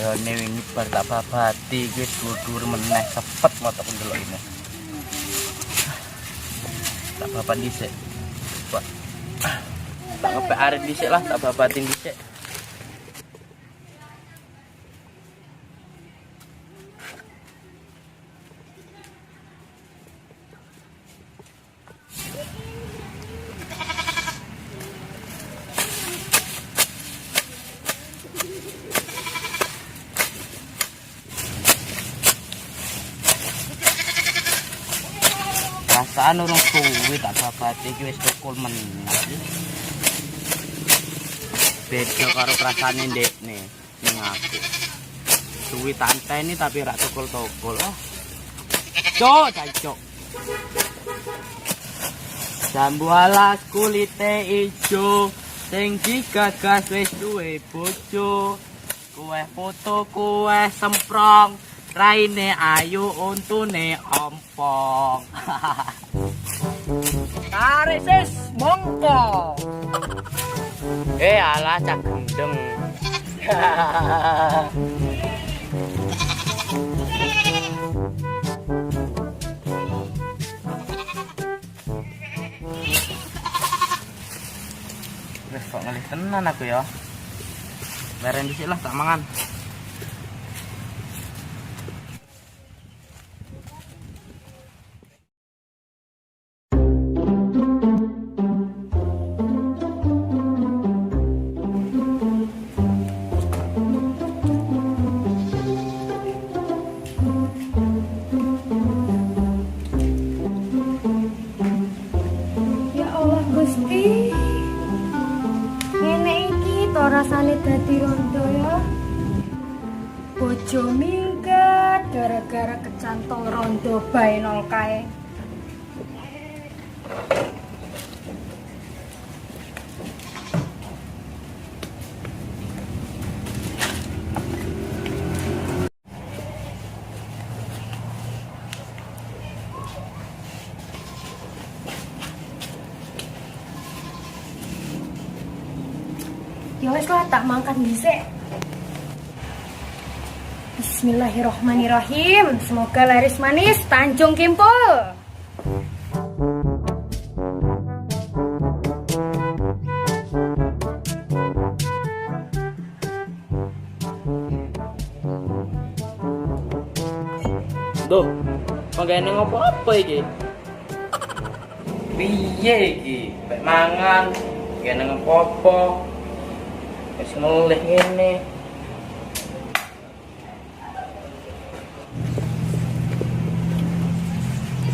Jane wingi bar tak babati wis dhuwur meneh sepet motok ndelok ini. Tak babat dhisik. Pak. Tak ngepek arek dhisik lah, tak babatin dhisik. Rasaan urung suwi tak babati iki wis tukul meneh. Beda karo rasane ndekne ning aku. Suwi tak anteni tapi rak tukul-tukul. Oh. Cok, cok. Jambu alas kulite ijo sing digagas wis duwe bojo. Kuwe foto kuwe semprong. Raine ayu untune ompong. Tarik sis mongko. Alah cak gendeng. Wes kok ngelih tenan aku ya. Beren dhisik lah tak mangan. Gusti, ngene iki to rasane dadi rondo ya. Bojo minggat gara-gara kecantol rondo bae nol kae. Ya wes lah tak mangkat dhisik. Bismillahirrohmanirrohim. Semoga laris manis Tanjung Kimpul. Duh, panggaene ngopo apa iki? Piye iki? Mek mangan, kene ngopo? Wis ngelih ngene.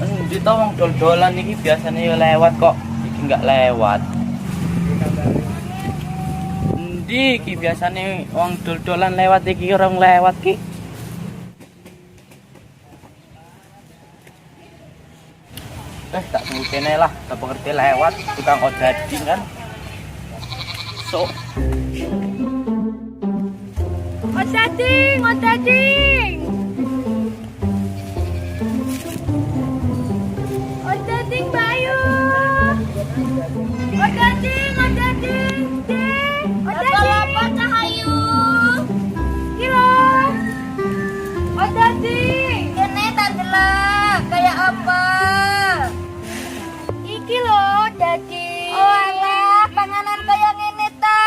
Endi to wong dol-dolan iki biasane ya lewat kok, iki enggak lewat. Endi iki biasane wong dol-dolan lewat iki orang lewat ki. Tak tunggu kene lah, tak pengerti lewat tukang odading kan. So Odading, odading. Odading Bayu. Odading, odading. Odading. Apa Cahayu? Kilo. Odading. Kene tak delok kayak apa? Iki lho, daging. Oh alah, panganan kaya ngene ta.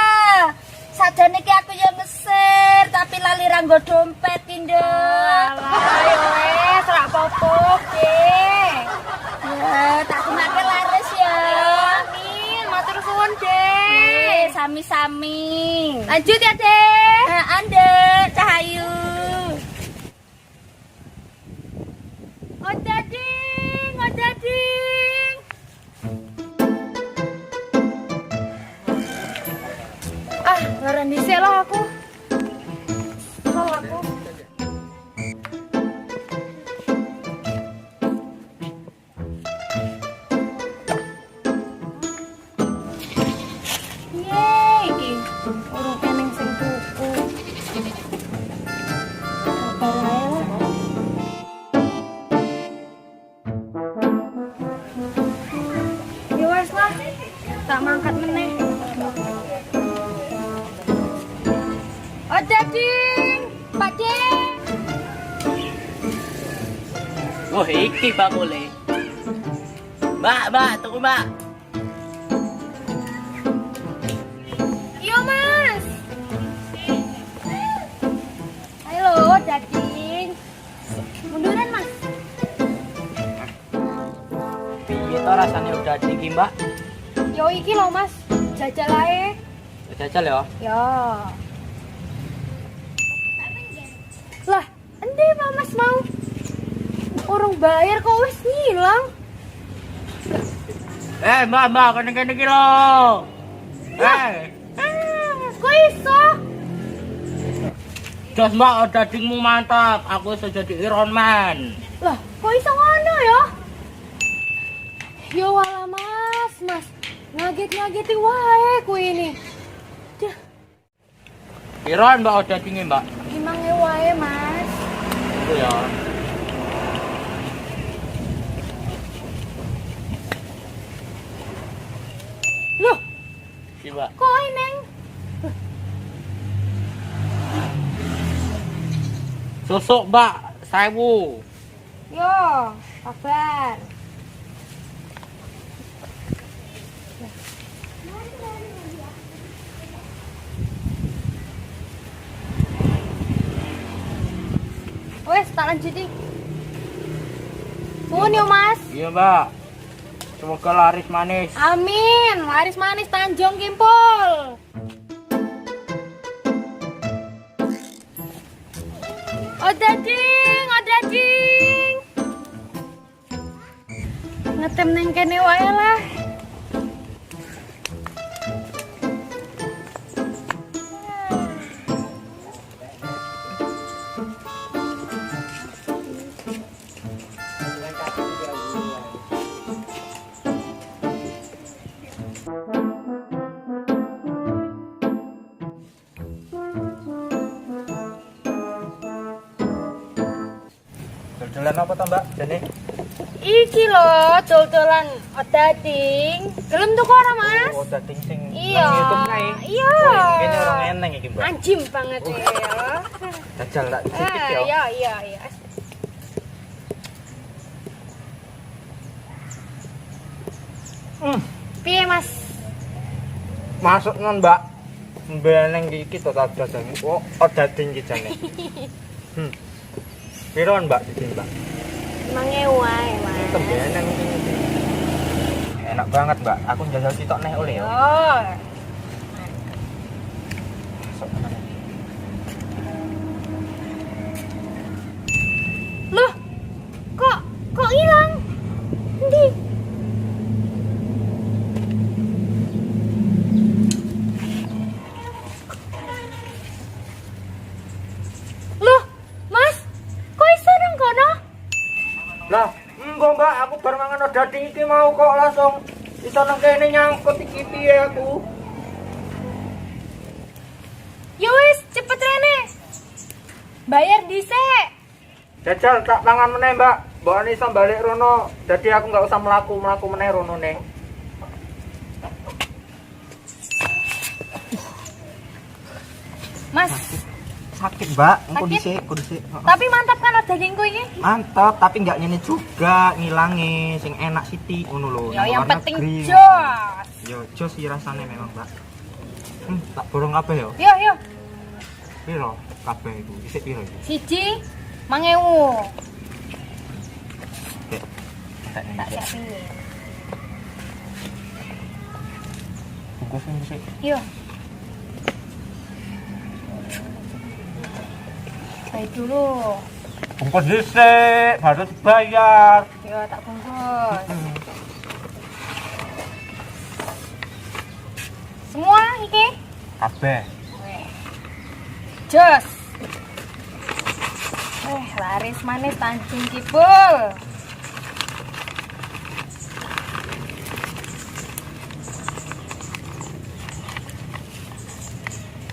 Sajane iki aku ya ngeser, tapi lali ra nggo dompet ki, Nduk. Alah, ya wes, ra apa-apa, Dek. Ya, tak gunake laris ya. Amin, matur suwun, Dek. Sami-sami. Lanjut ya, Dek. Heeh, Nduk, Cahayu. Odading, odading. Garan dhisik lah aku. Yeay, iki urung keneng sing tuku. Apa wae lah. Ya wes lah, tak mangkat meneh. Odading, Ding. Wah, iki bakule. Mbak, tunggu Mbak. Iya, Mas. Halo, daging. Munduran, Mas. Piye to rasane udah iki, Mbak? Yo iki lho, Mas. Jajal ae. Jajal ya. Yo. Lah, endi Pak Mas mau? Orang bayar kok wis ngilang. Mbak, kene iki lho. Kok iso? Jos Mbak, dagingmu mantap. Aku iso jadi Iron Man. Lah, kok iso ngono ya? Yo wala Mas. Ngaget-ngageti wae kuwi ini. Dah, Iron Mbak dagingnya Mbak. gimange wae, Mas. Itu ya. Loh, Si Mbak. kok neng? Susuk Mbak, 1000. Yo, kabar. Wes, tak lanjuti. Nuwun yo, Mas. Iya Mbak. Semoga laris manis. Amin. Laris manis Tanjung Kimpul. Oh daging. Ngetem neng kene wae lah. Dodolan apa to Mbak? Jane. Iki lho, dol-dolan daging. Gelem tuku ora, Mas? Oh, daging sing Iya. nang YouTube kae. Iya. Wah, kene orang eneng iki, Mbak. Anjim banget ya. Dajal tak sedikit ya. Iya. Piye, Mas? Masuk non, Mbak. Mbeneng iki to tak daging. Oh, daging iki jane. Piron, Mbak, daging, Mbak? 5.000 wae, Mas. Tembeneng iki. Enak banget, Mbak. Aku njajal sitok neh oleh ya. Oh. Masuk tenan. Loh, kok hilang? Endi? Loh, Mas, kok iso nang kono? Lah, enggak Mbak, aku bar mangan daging iki mau kok langsung iso nang kene nyangkut iki piye aku. Ya wis, cepet rene. Bayar dhisik. Jajal tak tangan meneh, Mbak. Mbok iso balik rono. Jadi aku nggak usah mlaku meneh rono ne. Mas, Sakit, Mbak. Sakit? Kudu sik. tapi mantap kan dagingku ini? Mantap, tapi nggak nyene juga ngilangi sing enak siti ngono lho. Ya yang Warna penting green. jos. Yo, jos sih rasane memang, Mbak. Tak borong kabeh yo. Yo. Piro kabeh iku? Isik piro iki? Siji 5.000. Dek. Tak Tak siapin. bungkusin sik. Yo. Baik dulu. Bungkus dhisik, baru dibayar. Yo, tak bungkus. Semua iki? Kabeh. Jos. Laris manis Tanjung Kibul.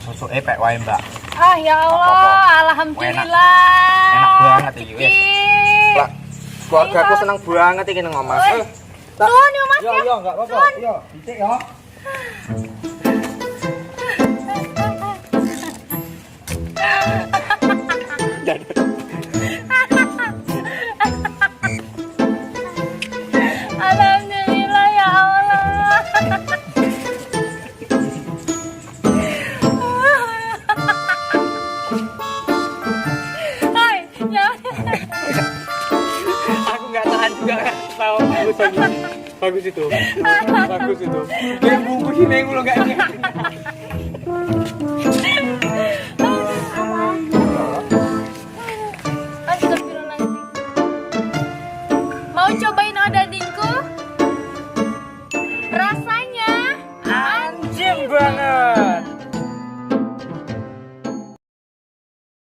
Susu epek wae, Mbak. Ah ya Allah, alhamdulillah. Enak banget iki, wis. Kiki. Lah, keluargaku seneng banget iki nang omah. Wih. Nuwun yo Mas ya. Yo, enggak apa-apa. Nuwun. Yo, dhisik yo. Bagus itu. Bagus itu. Kayak bungkus ini yang lu gak